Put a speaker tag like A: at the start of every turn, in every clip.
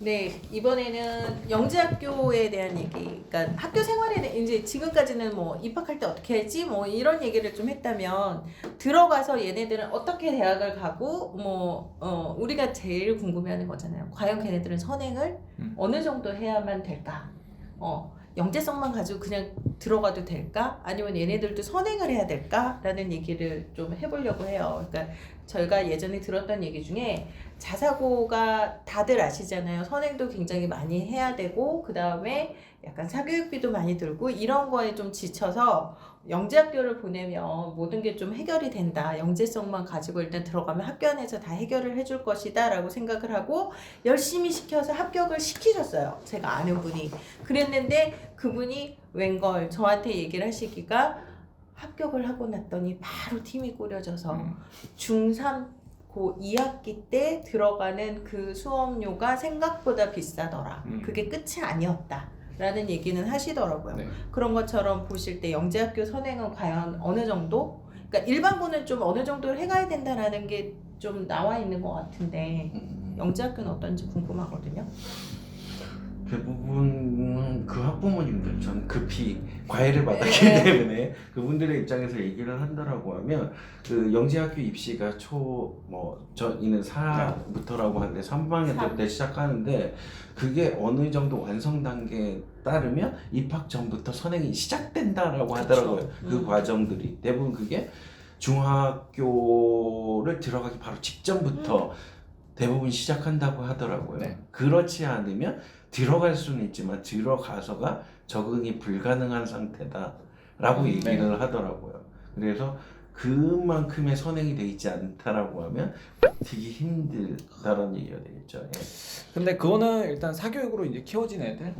A: 네, 이번에는 영재학교에 대한 얘기, 그러니까 학교 생활에 이제 지금까지는 뭐 입학할 때 어떻게 했지, 뭐 이런 얘기를 좀 했다면 들어가서 얘네들은 어떻게 대학을 가고, 우리가 제일 궁금해하는 거잖아요. 과연 걔네들은 선행을 어느 정도 해야만 될까? 영재성만 가지고 그냥 들어가도 될까? 아니면 얘네들도 선행을 해야 될까? 라는 얘기를 좀 해보려고 해요. 그러니까 저희가 예전에 들었던 얘기 중에 자사고가 다들 아시잖아요. 선행도 굉장히 많이 해야 되고 그 다음에 약간 사교육비도 많이 들고 이런 거에 좀 지쳐서 영재학교를 보내면 모든 게 좀 해결이 된다. 영재성만 가지고 일단 들어가면 학교 안에서 다 해결을 해줄 것이다 라고 생각을 하고 열심히 시켜서 합격을 시키셨어요. 제가 아는 분이. 그랬는데 그분이 웬걸 저한테 얘기를 하시기가 합격을 하고 났더니 바로 팀이 꾸려져서 중3 고 2학기 때 들어가는 그 수업료가 생각보다 비싸더라. 그게 끝이 아니었다. 라는 얘기는 하시더라고요.
B: 네.
A: 그런 것처럼 보실 때 영재학교 선행은 과연 어느 정도? 그러니까 일반고는 좀 어느 정도 해가야 된다라는 게 좀 나와 있는 것 같은데 영재학교는 어떤지 궁금하거든요.
C: 대부분 그 학부모님들 전 급히 과외를 받았기
A: 네.
C: 때문에 그분들의 입장에서 얘기를 한다라고 하면 그 영재학교 입시가 저희는 4부터라고 하는데 3학년 때부터 시작하는데 그게 어느 정도 완성 단계에 따르면 입학 전부터 선행이 시작된다라고 하더라고요. 그 과정들이 대부분 그게 중학교를 들어가기 바로 직전부터 대부분 시작한다고 하더라고요.
B: 네.
C: 그렇지 않으면 들어갈 수는 있지만 들어가서가 적응이 불가능한 상태다라고 얘기를 하더라고요. 그래서 그만큼의 선행이 돼 있지 않다라고 하면 버티기 힘들다라는 얘기가 되겠죠. 예.
B: 근데 그거는 일단 사교육으로 이제 키워진 애들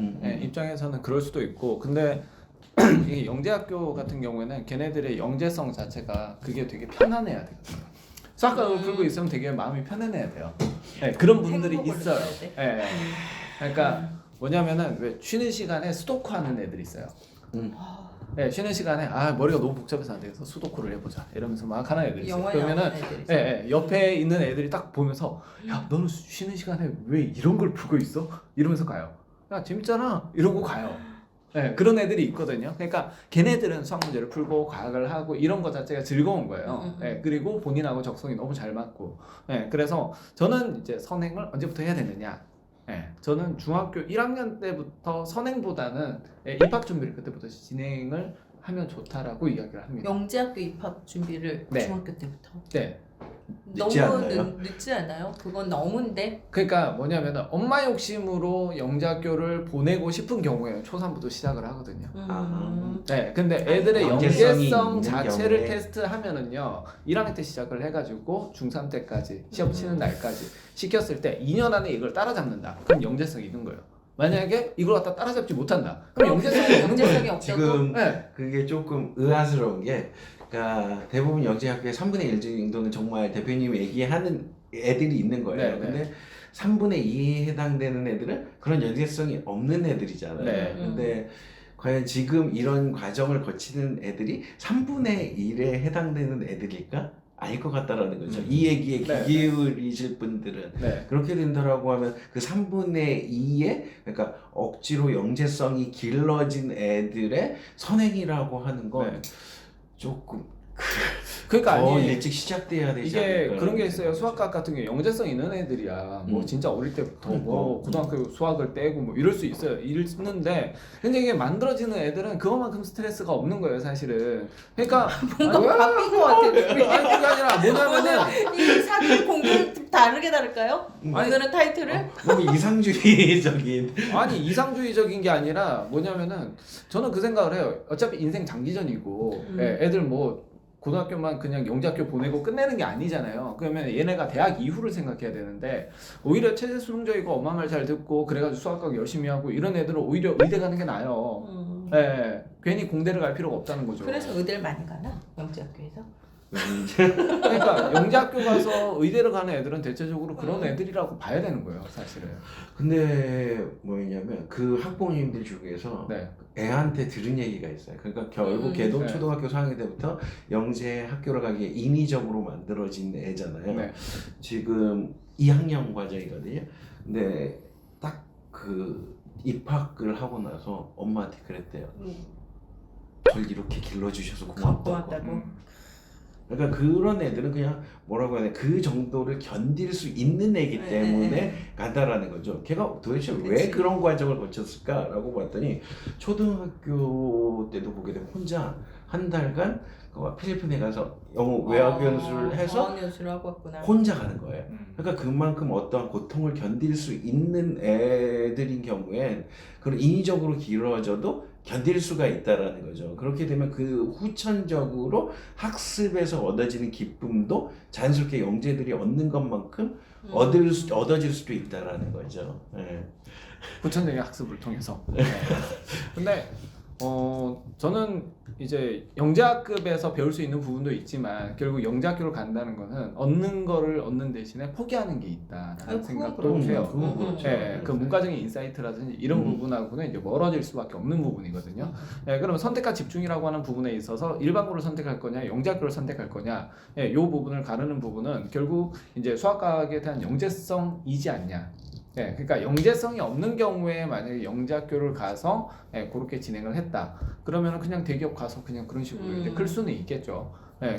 B: 입장에서는 그럴 수도 있고, 근데 이 영재학교 같은 경우에는 걔네들의 영재성 자체가 그게 되게 편안해야 되거든요. 수학과를 풀고 있으면 되게 마음이 편안해야 돼요. 네, 그런 분들이 있어요. 네. 그러니까 뭐냐면은 왜 쉬는 시간에 수도쿠하는 애들이 있어요. 네, 쉬는 시간에 머리가 너무 복잡해서 안 돼서 수도쿠를 해보자 이러면서 막 하는 애들이 있어요. 그러면은 옆에 있는 애들이 딱 보면서 야 너는 쉬는 시간에 왜 이런 걸 풀고 있어? 이러면서 가요. 야 재밌잖아 이러고 가요. 네, 그런 애들이 있거든요. 그러니까 걔네들은 수학 문제를 풀고 과학을 하고 이런 것 자체가 즐거운 거예요. 네, 그리고 본인하고 적성이 너무 잘 맞고. 네, 그래서 저는 이제 선행을 언제부터 해야 되느냐? 네, 저는 중학교 1학년 때부터 선행보다는 입학 준비를 그때부터 진행을 하면 좋다라고 이야기를 합니다.
A: 영재학교 입학 준비를
B: 네.
A: 중학교 때부터.
B: 네.
C: 늦지
A: 너무
C: 않나요?
A: 늦지 않아요? 그건 너무인데.
B: 그러니까 뭐냐면은 엄마 욕심으로 영재학교를 보내고 싶은 경우에는 초3부터 시작을 하거든요. 네, 근데 애들의
C: 영재성이
B: 영재성
C: 있는
B: 자체를
C: 경우에.
B: 테스트하면은요 1학년 때 시작을 해가지고 중3 때까지 시험 치는 날까지 시켰을 때 2년 안에 이걸 따라잡는다. 그럼 영재성이 있는 거예요. 만약에 이걸 갖다 따라잡지 못한다. 그럼 영재성이 없는 거예요.
A: 영재성이 없다고.
C: 지금
B: 네.
C: 그게 조금 의아스러운 게 그러니까 대부분 영재학교의 3분의 1 정도는 정말 대표님이 얘기하는 애들이 있는 거예요.
B: 네,
C: 근데 3분의 2에 해당되는 애들은 그런 연계성이 없는 애들이잖아요.
B: 네.
C: 근데 과연 지금 이런 과정을 거치는 애들이 3분의 1에 해당되는 애들일까? 아닐 것 같다라는 거죠. 이 얘기에
B: 네,
C: 귀 기울이실 분들은
B: 네.
C: 그렇게 된다라고 하면 그 3분의 2에 그러니까 억지로 영재성이 길러진 애들의 선행이라고 하는 건
B: 네.
C: 조금
B: 그러니까
C: 더
B: 아니
C: 일찍 시작돼야 되지
B: 이게
C: 않을까
B: 그런 게 있어요. 수학과 같은 게 영재성 있는 애들이야. 뭐 진짜 어릴 때부터 뭐 고등학교 수학을 떼고 뭐 이럴 수 있어요. 있는데 근데 이게 만들어지는 애들은 그것만큼 스트레스가 없는 거예요, 사실은. 그러니까
A: 뭔가 바뀐 것 같아요.
B: 아니 그게 아니라 뭐냐면은
A: 이 사기 공부는 좀 다를까요?
B: 아니,
A: 오늘은 타이틀을?
C: 너무 이상주의적인
B: 아니 이상주의적인 게 아니라 뭐냐면은 저는 그 생각을 해요. 어차피 인생 장기전이고 애들 뭐 고등학교만 그냥 영재학교 보내고 끝내는 게 아니잖아요. 그러면 얘네가 대학 이후를 생각해야 되는데 오히려 체제 수능적이고 엄마 말 잘 듣고 그래가지고 수학과 열심히 하고 이런 애들은 오히려 의대 가는 게 나아요. 괜히 공대를 갈 필요가 없다는 거죠.
A: 그래서 의대를 많이 가나? 영재학교에서?
B: 그러니까 영재학교 가서 의대를 가는 애들은 대체적으로 그런 애들이라고 봐야 되는 거예요, 사실은.
C: 근데 뭐냐면 그 학부모님들 중에서
B: 네.
C: 애한테 들은 얘기가 있어요. 그러니까 결국 걔도
B: 네.
C: 초등학교 4학년 때부터 영재 학교를 가기에 인위적으로 만들어진 애잖아요.
B: 네.
C: 지금 2학년 과정이거든요. 근데 딱 그 입학을 하고 나서 엄마한테 그랬대요. 절 이렇게 길러주셔서 고맙다고.
A: 고맙다고.
C: 그러니까 그런 애들은 그냥 뭐라고 해야 돼, 그 정도를 견딜 수 있는 애기 때문에 간다라는 거죠. 걔가 도대체 왜
A: 그치.
C: 그런 과정을 거쳤을까라고 봤더니 초등학교 때도 보게 되면 혼자 한 달간 필리핀에 가서 영어 외학 연수를 해서
A: 어학 연수를 하고 왔구나.
C: 혼자 가는 거예요. 그러니까 그만큼 어떠한 고통을 견딜 수 있는 애들인 경우엔 그런 인위적으로 길어져도 견딜 수가 있다라는 거죠. 그렇게 되면 그 후천적으로 학습에서 얻어지는 기쁨도 자연스럽게 영재들이 얻는 것만큼 얻어질 수도 있다라는 거죠. 네.
B: 후천적인 학습을 통해서. 근데 저는 이제 영재학급에서 배울 수 있는 부분도 있지만 결국 영재학교를 간다는 거는 얻는 거를 얻는 대신에 포기하는 게 있다라는 생각도 해요. 네, 그 문과적인 인사이트라든지 이런 부분하고는 이제 멀어질 수밖에 없는 부분이거든요. 네, 그러면 선택과 집중이라고 하는 부분에 있어서 일반고를 선택할 거냐, 영재학교를 선택할 거냐, 이 부분을 가르는 부분은 결국 이제 수학과학에 대한 영재성이지 않냐. 네, 그러니까 영재성이 없는 경우에 만약에 영재학교를 가서 그렇게 진행을 했다. 그러면은 그냥 대기업 가서 그냥 그런 식으로 이제 클 수는 있겠죠.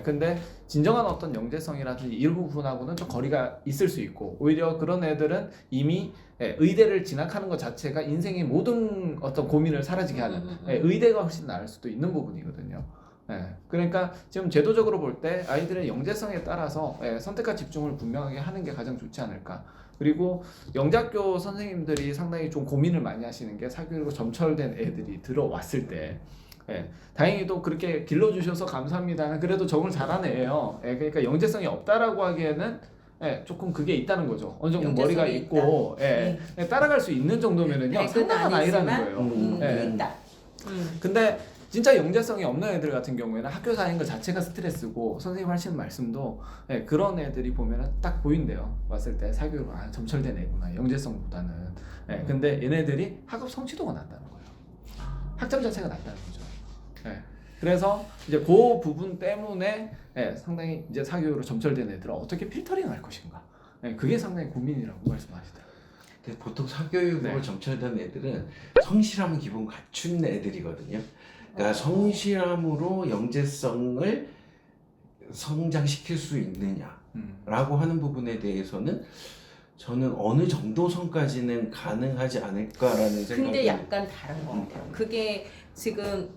B: 근데 진정한 어떤 영재성이라든지 이런 부분하고는 좀 거리가 있을 수 있고 오히려 그런 애들은 이미 의대를 진학하는 것 자체가 인생의 모든 어떤 고민을 사라지게 하는 의대가 훨씬 나을 수도 있는 부분이거든요. 그러니까 지금 제도적으로 볼 때 아이들의 영재성에 따라서 선택과 집중을 분명하게 하는 게 가장 좋지 않을까. 그리고 영재학교 선생님들이 상당히 좀 고민을 많이 하시는 게 사교육으로 점철된 애들이 들어왔을 때 다행히도 그렇게 길러주셔서 감사합니다는 그래도 적응을 잘하는 애예요. 그러니까 영재성이 없다라고 하기에는 조금 그게 있다는 거죠. 어느 정도 머리가 있고 따라갈 수 있는 정도면은요 상당한 아이라는 거예요.
A: 있다.
B: 근데 진짜 영재성이 없는 애들 같은 경우에는 학교 다니는 것 자체가 스트레스고 선생님 하시는 말씀도 그런 애들이 보면은 딱 보인대요. 왔을 때 사교육으로 점철된 애구나 영재성보다는. 근데 얘네들이 학업 성취도가 낮다는 거예요. 학점 자체가 낮다는 거죠. 그래서 이제 그 부분 때문에 상당히 이제 사교육으로 점철된 애들을 어떻게 필터링할 것인가. 그게 상당히 고민이라고 말씀하시더라고요.
C: 보통 사교육으로 점철된 애들은 성실함은 기본 갖춘 애들이거든요. 그러니까 성실함으로 영재성을 성장시킬 수 있느냐라고 하는 부분에 대해서는 저는 어느 정도 선까지는 가능하지 않을까라는 생각이.
A: 근데 약간 다른 것 같아요. 그게 지금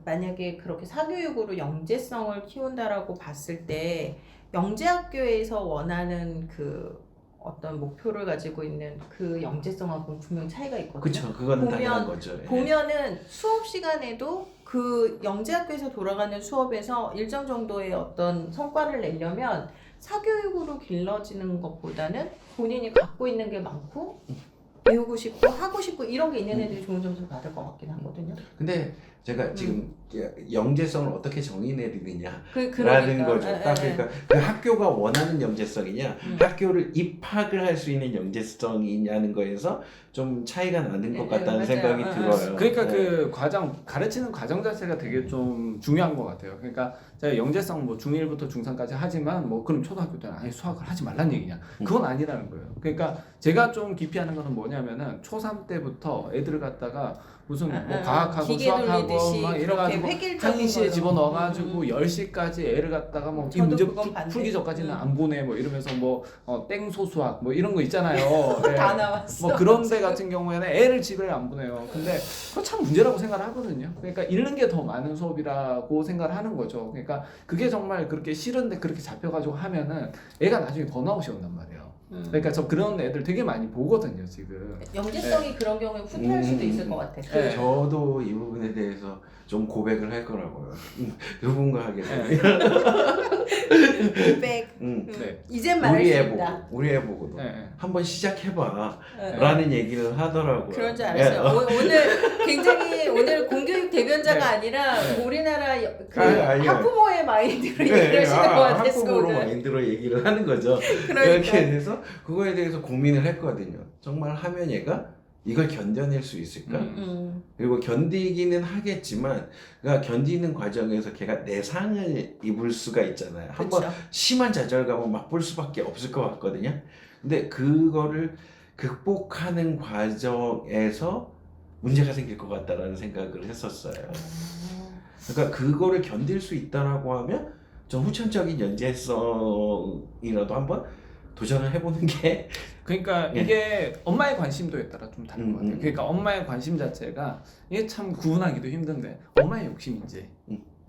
A: 만약에 그렇게 사교육으로 영재성을 키운다라고 봤을 때 영재학교에서 원하는 그 어떤 목표를 가지고 있는 그 영재성하고 분명 차이가 있거든요.
C: 그렇죠. 그건 당연한 거죠.
A: 보면은 수업 시간에도 그 영재학교에서 돌아가는 수업에서 일정 정도의 어떤 성과를 내려면 사교육으로 길러지는 것보다는 본인이 갖고 있는 게 많고 배우고 싶고 하고 싶고 이런 게 있는 애들이 좋은 점수를 받을 것 같긴 하거든요.
C: 근데 제가 지금 영재성을 어떻게 정의 내리느냐라는
A: 그러니까.
C: 거죠. 딱 그러니까 그 학교가 원하는 영재성이냐, 학교를 입학을 할 수 있는 영재성이냐는 거에서 좀 차이가 나는 것 같다는
A: 맞아요.
C: 생각이 들어요.
B: 그러니까 그 과정 가르치는 과정 자체가 되게 좀 중요한 것 같아요. 그러니까 제가 영재성 뭐 중1부터 중3까지 하지만 뭐 그럼 초등학교 때는 아예 수학을 하지 말란 얘기냐? 그건 아니라는 거예요. 그러니까 제가 좀 기피하는 거는 뭐냐면은 초3 때부터 애들을 갖다가 무슨 뭐 과학하고 수학하고 막 이래가지고 1시에 집어넣어가지고 10시까지 애를 갖다가 뭐 이 문제 풀기 전까지는 안 보내 뭐 이러면서 뭐 땡소수학 뭐 이런 거 있잖아요.
A: 다 나왔어.
B: 뭐 그런 데 같은 경우에는 애를 집에 안 보내요. 근데 그거 참 문제라고 생각을 하거든요. 그러니까 읽는 게 더 많은 수업이라고 생각을 하는 거죠. 그러니까 그게 정말 그렇게 싫은데 그렇게 잡혀가지고 하면은 애가 나중에 번아웃이 온단 말이에요. 그러니까 저 그런 애들 되게 많이 보거든요 지금.
A: 영재성이 그런 경우에 후퇴할 수도 있을 것 같아.
C: 저도 이 부분에 대해서 좀 고백을 할 거라고요. 누군가 하게 되면.
A: 고백.
B: 네.
A: 이젠 말할 수 있다.
C: 우리 애 보고도 한번 시작해봐 라는 얘기를 하더라고요.
A: 그런 줄 알았어요. 오늘 굉장히 오늘 공교육 대변자가 아니라 우리나라 그 학부모의 마인드로 얘기를 하시는 것 같았어.
C: 학부모로 마인드로 얘기를 하는 거죠. 그렇게 돼서 그거에 대해서 고민을 했거든요. 정말 하면 얘가 이걸 견뎌낼 수 있을까? 그리고 견디기는 하겠지만 그러니까 견디는 과정에서 걔가 내상을 입을 수가 있잖아요. 한번 심한 좌절감을 맛볼 수밖에 없을 것 같거든요. 근데 그거를 극복하는 과정에서 문제가 생길 것 같다라는 생각을 했었어요. 그러니까 그거를 견딜 수 있다라고 하면 좀 후천적인 연재성이라도 한번 도전을 해보는 게
B: 그러니까
C: 예.
B: 이게 엄마의 관심도에 따라 좀 다른 것 같아요. 그러니까 엄마의 관심 자체가 이게 참 구분하기도 힘든데 엄마의 욕심인지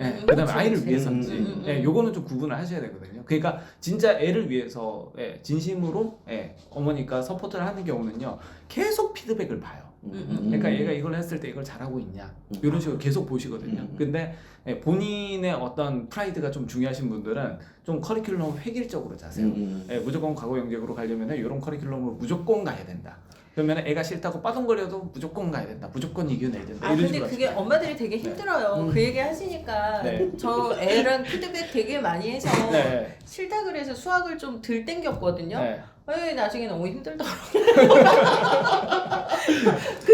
B: 예, 그다음에
A: 그치,
B: 아이를
A: 그치.
B: 위해서인지 예, 요거는 좀 구분을 하셔야 되거든요. 그러니까 진짜 애를 위해서 예, 진심으로 예, 어머니가 서포트를 하는 경우는요 계속 피드백을 봐요. 그러니까 얘가 이걸 했을 때 이걸 잘하고 있냐 이런 식으로 계속 보시거든요. 근데 예, 본인의 어떤 프라이드가 좀 중요하신 분들은 좀 커리큘럼 획일적으로 짜세요. 예, 무조건 과거 영역으로 가려면 이런 커리큘럼으로 무조건 가야 된다. 그러면 애가 싫다고 빠둥거려도 무조건 가야 된다. 무조건 이겨내야 된다.
A: 아
B: 이런
A: 근데
B: 식으로
A: 그게
B: 하시면
A: 엄마들이 되게 힘들어요. 그 얘기 하시니까
B: 네.
A: 저 애랑 피드백 되게 많이 해서
B: 네.
A: 싫다 그래서 수학을 좀 덜 땡겼거든요.
B: 네.
A: 에이, 나중에 너무 힘들더라고.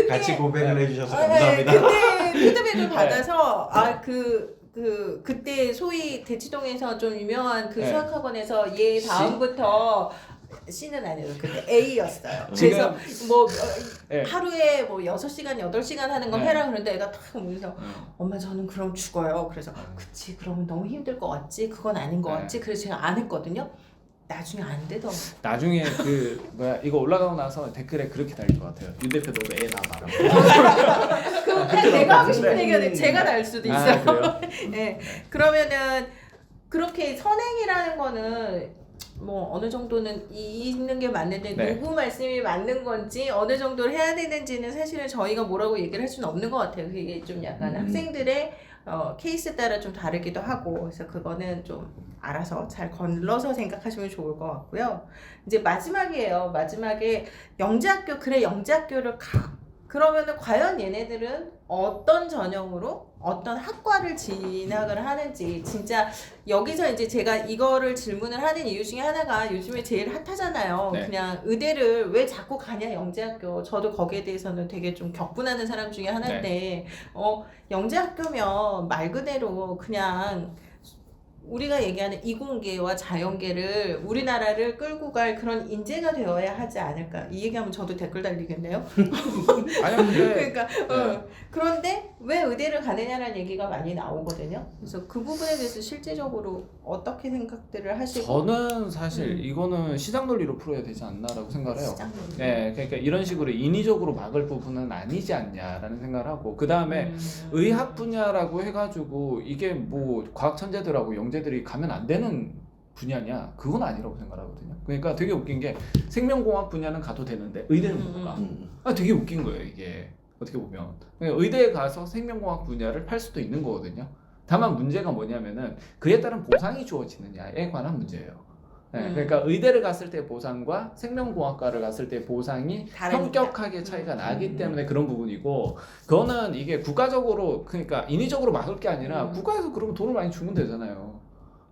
C: 같이 고백을 해주셔서
A: 네,
C: 감사합니다.
A: 그때 피드백을 받아서 그때 소위 대치동에서 좀 유명한 그
B: 네.
A: 수학학원에서 얘 다음부터 C는 아니어도 그때 A였어요.
B: 지금-
A: 그래서 뭐
B: 네.
A: 하루에 뭐 6시간, 8시간 하는 거
B: 네.
A: 해라 그러는데 애가 딱 보면서 엄마 저는 그럼 죽어요. 그래서
B: 네.
A: 그치 그러면 너무 힘들 것 같지? 그건 아닌 것
B: 네.
A: 같지? 그래서 제가 안 했거든요. 나중에 안 되더라고.
B: 나중에 이거 올라가고 나서 댓글에 그렇게 달릴 것 같아요. 윤 대표 너도 애 낳아라.
A: 그럼 그냥 내가 하고 싶은 얘기가 제가 날 수도 있어요.
B: 아, 그래요?
A: 네. 그러면은 그렇게 선행이라는 거는 뭐 어느 정도는 있는 게 맞는데
B: 네.
A: 누구 말씀이 맞는 건지 어느 정도를 해야 되는지는 사실은 저희가 뭐라고 얘기를 할 수는 없는 것 같아요. 그게 좀 약간 학생들의 케이스 따라 좀 다르기도 하고 그래서 그거는 좀 알아서 잘 걸러서 생각하시면 좋을 것 같고요. 이제 마지막이에요. 마지막에 영재학교 그래 영재학교를 가. 그러면은 과연 얘네들은 어떤 전형으로 어떤 학과를 진학을 하는지 진짜 여기서 이제 제가 이거를 질문을 하는 이유 중에 하나가 요즘에 제일 핫하잖아요.
B: 네.
A: 그냥 의대를 왜 자꾸 가냐 영재학교. 저도 거기에 대해서는 되게 좀 격분하는 사람 중에 하나인데 영재학교면 말 그대로 그냥 우리가 얘기하는 이공계와 자연계를 우리나라를 끌고 갈 그런 인재가 되어야 하지 않을까. 이 얘기하면 저도 댓글 달리겠네요.
B: 아니 근데
A: 그러니까 그런데 왜 의대를 가느냐라는 얘기가 많이 나오거든요. 그래서 그 부분에 대해서 실제적으로 어떻게 생각들을 하시고
B: 저는 사실 이거는 시장 논리로 풀어야 되지 않나라고 생각을 해요.
A: 시장 논리.
B: 네, 그러니까 이런 식으로 인위적으로 막을 부분은 아니지 않냐라는 생각을 하고 그 다음에 의학 분야라고 해가지고 이게 뭐 과학 천재들하고 영재들이 가면 안 되는 분야냐? 그건 아니라고 생각하거든요. 그러니까 되게 웃긴 게 생명공학 분야는 가도 되는데 의대는 못 가. 되게 웃긴 거예요 이게 어떻게 보면. 그러니까 의대에 가서 생명공학 분야를 팔 수도 있는 거거든요. 다만 문제가 뭐냐면은 그에 따른 보상이 주어지느냐에 관한 문제예요. 네, 그러니까 의대를 갔을 때 보상과 생명공학과를 갔을 때 보상이
A: 다르니까.
B: 현격하게 차이가 나기 때문에 그런 부분이고 그거는 이게 국가적으로 그러니까 인위적으로 막을 게 아니라 국가에서 그러면 돈을 많이 주면 되잖아요.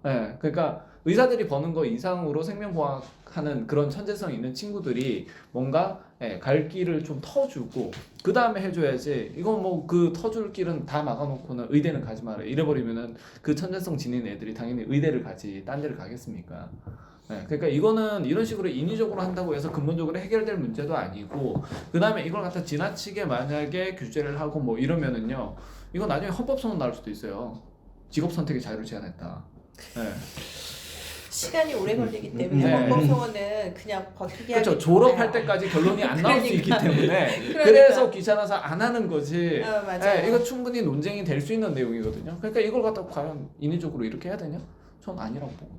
B: 네, 그러니까 의사들이 버는 거 이상으로 생명공학 하는 그런 천재성 있는 친구들이 뭔가 갈 길을 좀 터주고 그 다음에 해줘야지. 이건 뭐 그 터줄 길은 다 막아놓고는 의대는 가지 마라 이래버리면은 그 천재성 지닌 애들이 당연히 의대를 가지 딴 데를 가겠습니까? 네, 그러니까 이거는 이런 식으로 인위적으로 한다고 해서 근본적으로 해결될 문제도 아니고 그 다음에 이걸 갖다 지나치게 만약에 규제를 하고 뭐 이러면은요 이거 나중에 헌법소원 나올 수도 있어요. 직업 선택의 자유를 제한했다. 네.
A: 시간이 오래 걸리기 때문에
B: 네.
A: 헌법소원은 그냥 버티기
B: 그렇죠.
A: 하기
B: 졸업할
A: 좋아요.
B: 때까지 결론이 안 나올 수 있기 때문에
A: 그러니까.
B: 그래서 귀찮아서 안 하는 거지.
A: 맞아요.
B: 이거 충분히 논쟁이 될 수 있는 내용이거든요. 그러니까 이걸 갖다 과연 인위적으로 이렇게 해야 되냐? 전 아니라고 보거든요.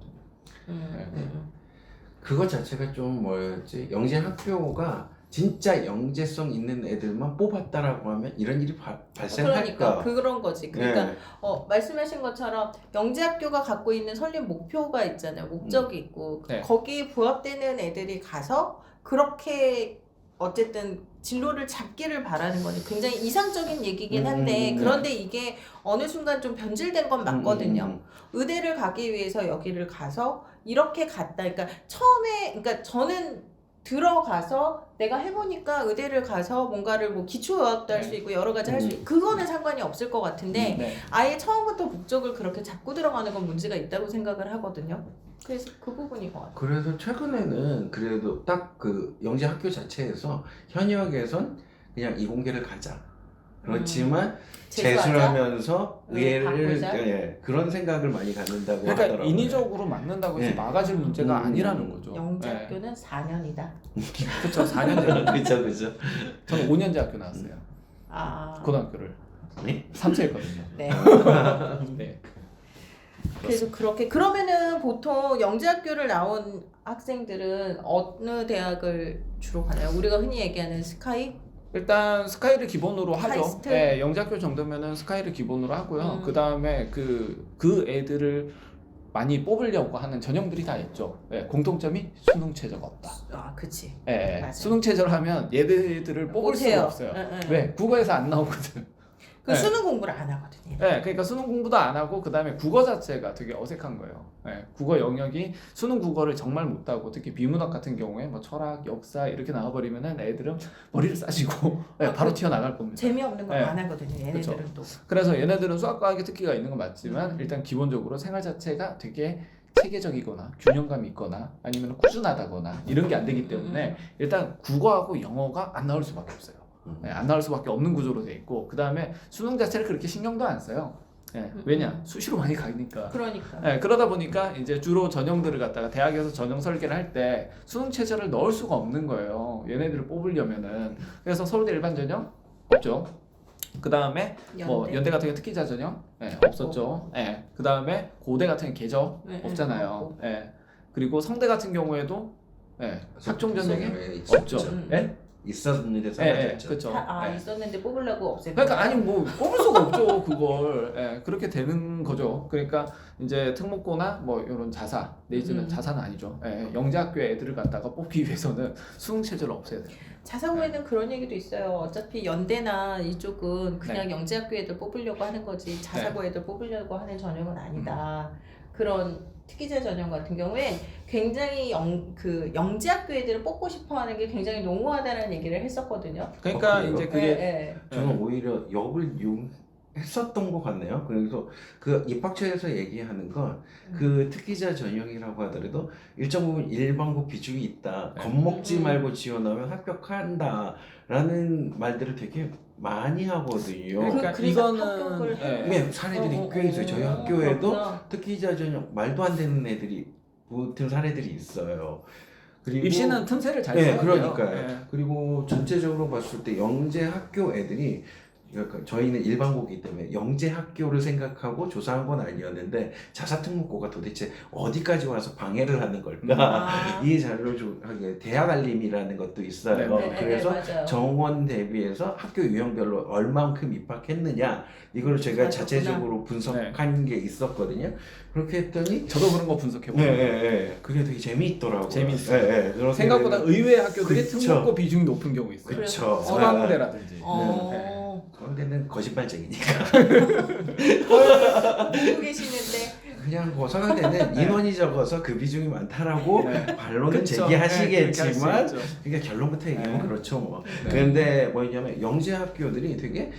C: 그것 자체가 좀 뭐였지? 영재 학교가 진짜 영재성 있는 애들만 뽑았다라고 하면 이런 일이 발생할까?
A: 그러니까 그런 거지. 그러니까
C: 네.
A: 말씀하신 것처럼 영재학교가 갖고 있는 설립 목표가 있잖아요. 목적이 있고
B: 네.
A: 거기에 부합되는 애들이 가서 그렇게 어쨌든 진로를 잡기를 바라는 거는 굉장히 이상적인 얘기긴 한데 그런데 이게 어느 순간 좀 변질된 건 맞거든요. 의대를 가기 위해서 여기를 가서 이렇게 갔다. 그러니까 처음에 그러니까 저는 들어가서 내가 해보니까 의대를 가서 뭔가를 뭐 기초의학도 할 수 있고 여러 가지 할 수 있고 그거는 상관이 없을 것 같은데
B: 네.
A: 아예 처음부터 목적을 그렇게 잡고 들어가는 건 문제가 있다고 생각을 하거든요. 그래서 그 부분인 것 같아요.
C: 그래서 최근에는 그래도 딱 그 영재 학교 자체에서 현역에선 그냥 이공계를 가자. 그렇지만
A: 재수하자?
C: 재수하면서 의예를
A: 바꾸자?
C: 예, 그런 생각을 많이 갖는다고
B: 그러니까
C: 하더라고요.
B: 인위적으로 맞는다고 해서
C: 네.
B: 막아질 문제가 아니라는 거죠.
A: 영재학교는 4년이다.
B: 그렇죠. 4년제.
C: 그죠 그죠.
B: 저는 5년제 학교 나왔어요.
A: 아,
B: 고등학교를
C: 네?
B: 3차했거든요.
A: 네.
B: 네.
A: 그래서 그렇게 그러면은 보통 영재학교를 나온 학생들은 어느 대학을 주로 가나요? 우리가 흔히 얘기하는 스카이?
B: 일단 스카이를 기본으로 하죠.
A: 카이스트?
B: 네, 영재학교 정도면은 스카이를 기본으로 하고요. 그 다음에 그 애들을 많이 뽑으려고 하는 전형들이 다 있죠. 네, 공통점이 수능 최저가 없다.
A: 아, 그치.
B: 네,
A: 맞아요.
B: 수능 최저를 하면 얘들을 뽑을
A: 못해요.
B: 수가 없어요.
A: 응, 응.
B: 왜? 국어에서 안 나오거든.
A: 그
B: 네.
A: 수능 공부를 안 하거든요.
B: 네, 그러니까 수능 공부도 안 하고 그 다음에 국어 자체가 되게 어색한 거예요. 네, 국어 영역이 수능 국어를 정말 못하고 특히 비문학 같은 경우에 뭐 철학, 역사 이렇게 나와버리면은 애들은 머리를 싸지고 네, 바로 튀어나갈 겁니다.
A: 재미없는 거
B: 네.
A: 안 하거든요. 얘네들은
B: 그쵸.
A: 또.
B: 그래서 얘네들은 수학과학의 특기가 있는 건 맞지만 일단 기본적으로 생활 자체가 되게 체계적이거나 균형감이 있거나 아니면 꾸준하다거나 이런 게 안 되기 때문에 일단 국어하고 영어가 안 나올 수밖에 없어요. 네, 안 나올 수밖에 없는 구조로 돼 있고 그 다음에 수능 자체를 그렇게 신경도 안 써요. 네, 왜냐? 수시로 많이 가니까.
A: 그러니까.
B: 네, 그러다 보니까 이제 주로 전형들을 갖다가 대학에서 전형 설계를 할 때 수능 최저를 넣을 수가 없는 거예요. 얘네들을 뽑으려면은. 그래서 서울대 일반 전형 없죠. 그 다음에 뭐 연대 같은 경우 특기자 전형 없었죠. 그 다음에 고대 같은 경우 계적 없잖아요. 그리고 성대 같은 경우에도 학종 전형이 없죠.
C: 있었는데 사라졌죠.
B: 그렇죠.
A: 있었는데 뽑으려고 없애고.
B: 그러니까 아니 뭐 뽑을 수가 없죠 그걸. 그렇게 되는 거죠. 그러니까 이제 특목고나 뭐 이런 자사 내지는 자사는 아니죠. 영재학교 애들을 갖다가 뽑기 위해서는 수능 체제를 없애야 돼요.
A: 자사고에는 그런 얘기도 있어요. 어차피 연대나 이쪽은 그냥 영재학교 애들 뽑으려고 하는 거지 자사고 애들 뽑으려고 하는 전형은 아니다. 그런 특기자 전형 같은 경우에 굉장히 영재학교 애들을 뽑고 싶어하는 게 굉장히 농후하다는 얘기를 했었거든요.
B: 그러니까
C: 그래요?
B: 이제 그게
C: 저는 오히려 역을 이용했었던 것 같네요. 그래서 그 입학처에서 얘기하는 건 그 특기자 전형이라고 하더라도 일정 부분 일반고 비중이 있다. 겁먹지 말고 지원하면 합격한다라는 말들을 되게 많이 하거든요.
B: 그러니까
A: 그래서
B: 이거는
A: 합격을 해요.
C: 네, 사례들이 꽤 있어요. 저희 학교에도
A: 그렇구나.
C: 특기자 전형 말도 안 되는 애들이 붙은 사례들이 있어요. 그리고
B: 입시는 틈새를 잘
C: 네,
B: 써야 돼요.
C: 그러니까요. 그리고 전체적으로 봤을 때 영재 학교 애들이 그러니까 저희는 일반고이기 때문에 영재 학교를 생각하고 조사한 건 아니었는데 자사특목고가 도대체 어디까지 와서 방해를 하는 걸까? 이 자료조하게 대학 알림이라는 것도 있어요. 그래서
A: 맞아요.
C: 정원 대비해서 학교 유형별로 얼만큼 입학했느냐 이걸 제가
A: 맞았구나.
C: 자체적으로 분석한 게 있었거든요. 그렇게 했더니
B: 저도 그런 거 분석해보고
C: 그게 되게 재미있더라고요.
B: 재미있어요.
C: 그렇게
B: 생각보다 의외 학교들이
C: 그쵸.
B: 특목고 비중이 높은 경우 있어요.
C: 그렇죠.
B: 서강대라든지.
C: 서강대는 거짓말쟁이니까.
A: 보고 계시는데
C: 그냥 뭐 서강대는 인원이 적어서 그 비중이 많다라고 반론은
B: 그쵸.
C: 제기하시겠지만
B: 네,
C: 그러니까 결론부터 얘기하면 그렇죠 뭐.
B: 네.
C: 근데 뭐냐면 영재 학교들이 되게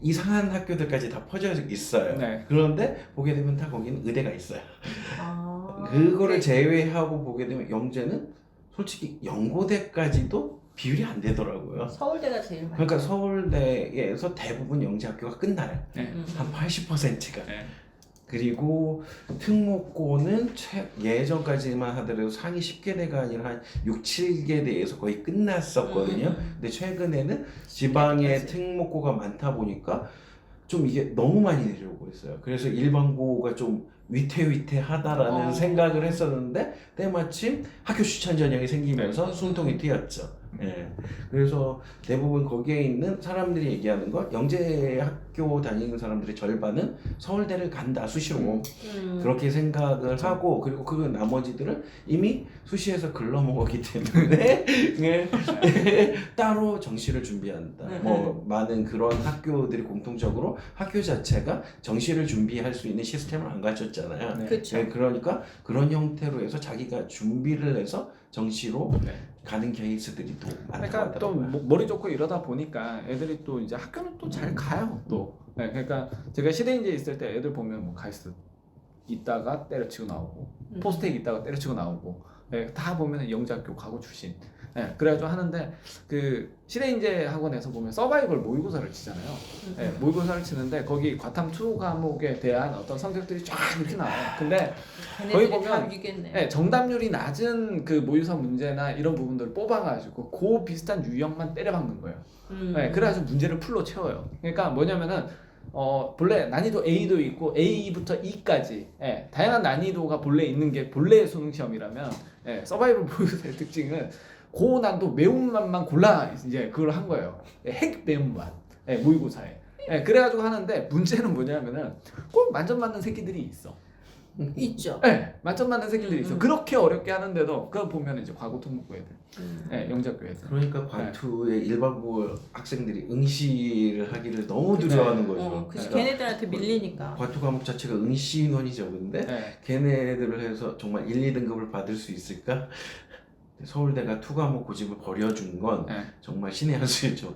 C: 이상한 학교들까지 다 퍼져 있어요.
B: 네.
C: 그런데 보게 되면 다 거기는 의대가 있어요.
A: 아,
C: 그거를
A: 네.
C: 제외하고 보게 되면 영재는 솔직히 연고대까지도 비율이 안 되더라고요.
A: 서울대가 제일 많아요.
C: 그러니까 서울대에서 대부분 영재 학교가 끝나요.
B: 네.
C: 한 80%가.
B: 네.
C: 그리고 특목고는 예전까지만 하더라도 상위 10개대가 아니라 한 6, 7개대에서 거의 끝났었거든요. 근데 최근에는 지방에 특목고가 많다 보니까 좀 이게 너무 많이 내려오고 있어요. 그래서 일반고가 좀 위태위태하다라는 생각을 했었는데 때마침 학교 추천 전형이 생기면서 숨통이 트였죠. 예. 그래서 대부분 거기에 있는 사람들이 얘기하는 건 영재 학교 다니는 사람들의 절반은 서울대를 간다 수시로 그렇게 생각을 하고 그리고 그 나머지들은 이미 수시에서 글러먹었기 때문에 따로 정시를 준비한다. 뭐 많은 그런 학교들이 공통적으로 학교 자체가 정시를 준비할 수 있는 시스템을 안 갖췄잖아요.
A: 그렇죠.
C: 그러니까 그런 형태로 해서 자기가 준비를 해서 정시로 가는 케이스들이 또 많다고
B: 그러니까 또
C: 하더라고요.
B: 머리 좋고 이러다 보니까 애들이 또 이제 학교는 또 잘 가요 또. 네, 그러니까 제가 시대인지에 있을 때 애들 보면 뭐 가이스 있다가 때려치고 나오고 포스텍 있다가 때려치고 나오고 네, 다 보면은 영재학교 가고 출신. 네, 그래가지고 하는데 그 시대인재 학원에서 보면 서바이벌 모의고사를 치잖아요. 네, 모의고사를 치는데 거기 과탐 2 과목에 대한 어떤 성적들이 쫙 이렇게 나와요. 근데 거기
A: 걔네들이 다
B: 보면
A: 위겠네.
B: 네, 정답률이 낮은 그 모의고사 문제나 이런 부분들을 뽑아가지고 그 비슷한 유형만 때려박는 거예요. 네, 그래가지고 문제를 풀로 채워요. 그러니까 뭐냐면은 본래 난이도 A도 있고 A부터 E까지 다양한 난이도가 본래 있는 게 본래의 수능 시험이라면 서바이벌 모의고사의 특징은 고난도 매운맛만 골라 이제 그걸 한 거예요. 핵 매운맛 모의고사에. 그래가지고 하는데 문제는 뭐냐면은 꼭 만점 맞는 새끼들이 있어.
A: 있죠.
B: 만점 맞는 새끼들이 있어. 그렇게 어렵게 하는데도 그거 보면 이제 과고 특목고 애들, 영재학교 애들.
C: 그러니까 관투의 일반고 학생들이 응시를 하기를 너무 두려워하는 거죠.
A: 그치.
C: 그러니까
A: 걔네들한테 밀리니까.
C: 관투 과목 자체가 응시 인원이 적은데 걔네들을 해서 정말 1, 2등급을 받을 수 있을까? 서울대가 투 과목 고집을 벌여준 건 정말 신의 한 수죠.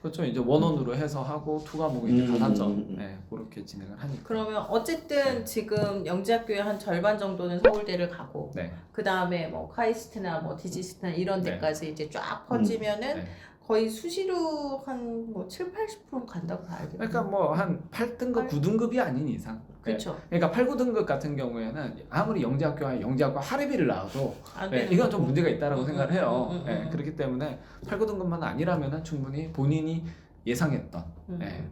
B: 그렇죠. 이제 원원으로 해서 하고 투 과목이 이제 다단점 그렇게 진행을 하니까.
A: 그러면 어쨌든 지금 영재학교의 한 절반 정도는 서울대를 가고 그 다음에 뭐 카이스트나 뭐 디지스트나 이런 데까지 이제 쫙 퍼지면은 거의 수시로 한 뭐 7, 80% 간다고 봐야겠네요.
B: 그러니까 뭐 한 8등급, 9등급이 아닌 이상.
A: 그렇죠.
B: 그러니까 8, 9등급 같은 경우에는 아무리 영재학교 하레비를 나와도 이건 좀 문제가 있다라고 생각을 해요. 그렇기 때문에 8, 9등급만 아니라면은 충분히 본인이 예상했던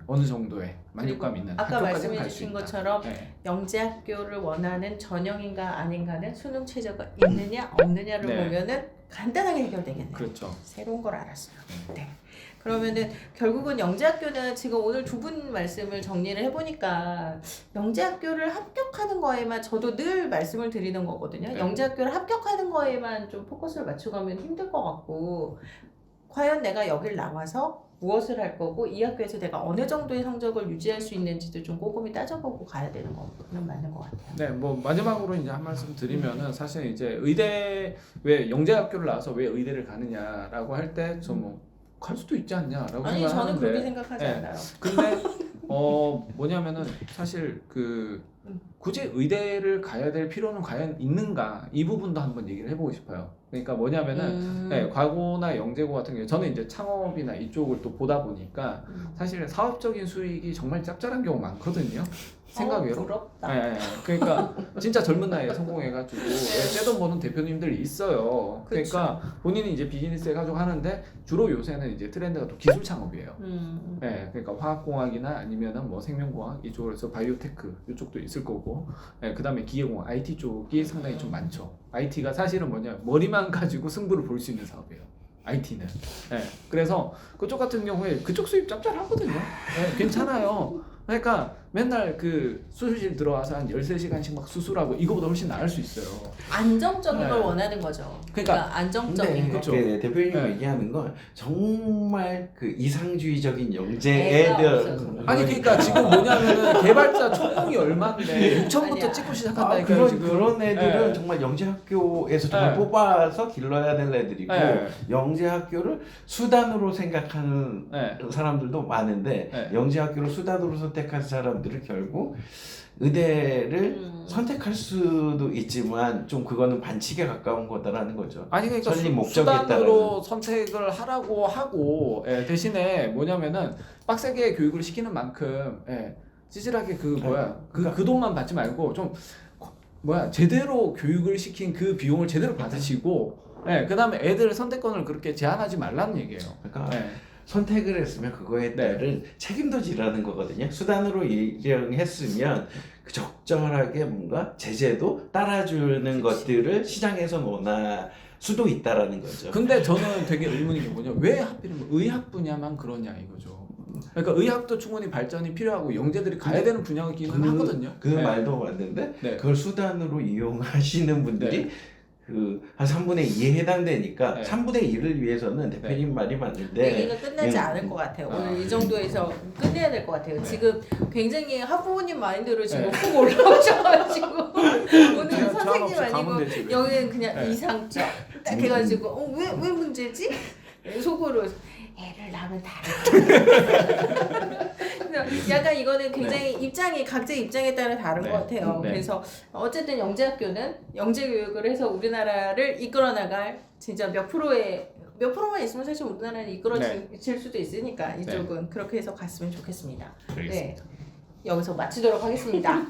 B: 어느 정도의 만족감 있는
A: 아까
B: 학교까지는
A: 말씀해
B: 갈 수
A: 주신
B: 있다.
A: 것처럼 영재학교를 원하는 전형인가 아닌가는 수능 최저가 있느냐 없느냐를 보면은 간단하게 해결되겠네요.
B: 그렇죠.
A: 새로운 걸 알았어요. 네. 그러면은 결국은 영재학교는 지금 오늘 두 분 말씀을 정리를 해보니까 영재학교를 합격하는 거에만 저도 늘 말씀을 드리는 거거든요. 영재학교를 합격하는 거에만 좀 포커스를 맞춰가면 힘들 것 같고 과연 내가 여길 나와서 무엇을 할 거고 이 학교에서 내가 어느 정도의 성적을 유지할 수 있는지도 좀 꼼꼼히 따져보고 가야 되는 거는 맞는 것 같아요.
B: 네, 뭐 마지막으로 이제 한 말씀 드리면은 사실 이제 의대 왜 영재학교를 나와서 왜 의대를 가느냐라고 할 때 저 뭐 갈 수도 있지 않냐라고
A: 아니
B: 생각하는데
A: 저는 그렇게 생각하지 않아요.
B: 근데 뭐냐면은 사실 그 굳이 의대를 가야 될 필요는 과연 있는가 이 부분도 한번 얘기를 해보고 싶어요. 그러니까 뭐냐면은 과고나 영재고 같은 경우 저는 이제 창업이나 이쪽을 또 보다 보니까 사실 사업적인 수익이 정말 짭짤한 경우 많거든요. 생각외로.
A: 부럽다.
B: 그러니까 진짜 젊은 나이에 성공해가지고 떼돈 버는 대표님들이 있어요. 그러니까 본인이 이제 비즈니스 해가지고 하는데 주로 요새는 이제 트렌드가 또 기술 창업이에요. 그러니까 화학공학이나 아니면은 뭐 생명공학 이쪽으로서 바이오테크 이쪽도 있을 거고, 그다음에 기계공학 IT 쪽이 상당히 좀 많죠. IT가 사실은 뭐냐 머리만 가지고 승부를 볼 수 있는 사업이에요. IT는. 그래서 그쪽 같은 경우에 그쪽 수입 짭짤하거든요. 괜찮아요. 그러니까 맨날 그 수술실 들어와서 한 13시간씩 막 수술하고 이거보다 훨씬 나을 수 있어요.
A: 안정적인 걸 원하는 거죠. 그러니까 안정적인 거.
B: 그렇죠.
C: 대표님 얘기하는 건 정말 그 이상주의적인 영재애들.
B: 아니 그러니까 지금 뭐냐면은 개발자 초봉이 얼마인데 6천부터 찍고 시작한다니까요. 지금.
C: 그런 애들은 정말 영재학교에서 정말 뽑아서 길러야 될 애들이고 영재학교를 수단으로 생각하는 사람들도 많은데 영재학교를 수단으로 선택한 사람들은 결국 의대를 선택할 수도 있지만 좀 그거는 반칙에 가까운 거다라는 거죠.
B: 아니 그러니까 수단으로 선택을 하라고 하고 대신에 뭐냐면은 빡세게 교육을 시키는 만큼 찌질하게 그 돈만 받지 말고 좀 제대로 교육을 시킨 그 비용을 제대로 받으시고 그 다음에 애들 선택권을 그렇게 제한하지 말라는 얘기예요.
C: 그러니까 선택을 했으면 그거에 따른 책임도 지라는 거거든요. 수단으로 일정했으면 그 적절하게 뭔가 제재도 따라주는 것들을 시장에서 원할 수도 있다라는 거죠.
B: 근데 저는 되게 의문인 게 뭐냐, 왜 하필이면 의학 분야만 그러냐 이거죠. 그러니까 의학도 충분히 발전이 필요하고 영재들이 가야 되는 분야이기는 하거든요.
C: 그 말도 맞는데 그걸 수단으로 이용하시는 분들이 한 3분의 2에 해당되니까 3분의 1을 위해서는 대표님 말이 맞는데
A: 얘기가 끝나지 않을 것 같아요. 오늘 이 정도에서 끝내야 될 것 같아요. 지금 굉장히 학부모님 마인드로 지금 훅 올라오셔가지고 오늘 선생님 아니고
B: 가면 되지. 왜.
A: 여기는 그냥 이상적 딱 해가지고 왜 문제지? 속으로 애를 낳으면 다르다. 약간 이거는 굉장히 입장이 각자 입장에 따라 다른 것 같아요.
B: 네.
A: 그래서 어쨌든 영재학교는 영재 교육을 해서 우리나라를 이끌어 나갈 진짜 몇 프로만 있으면 사실 우리나라는 이끌어질 수도 있으니까 이쪽은 그렇게 해서 갔으면 좋겠습니다. 네.
B: 알겠습니다.
A: 여기서 마치도록 하겠습니다.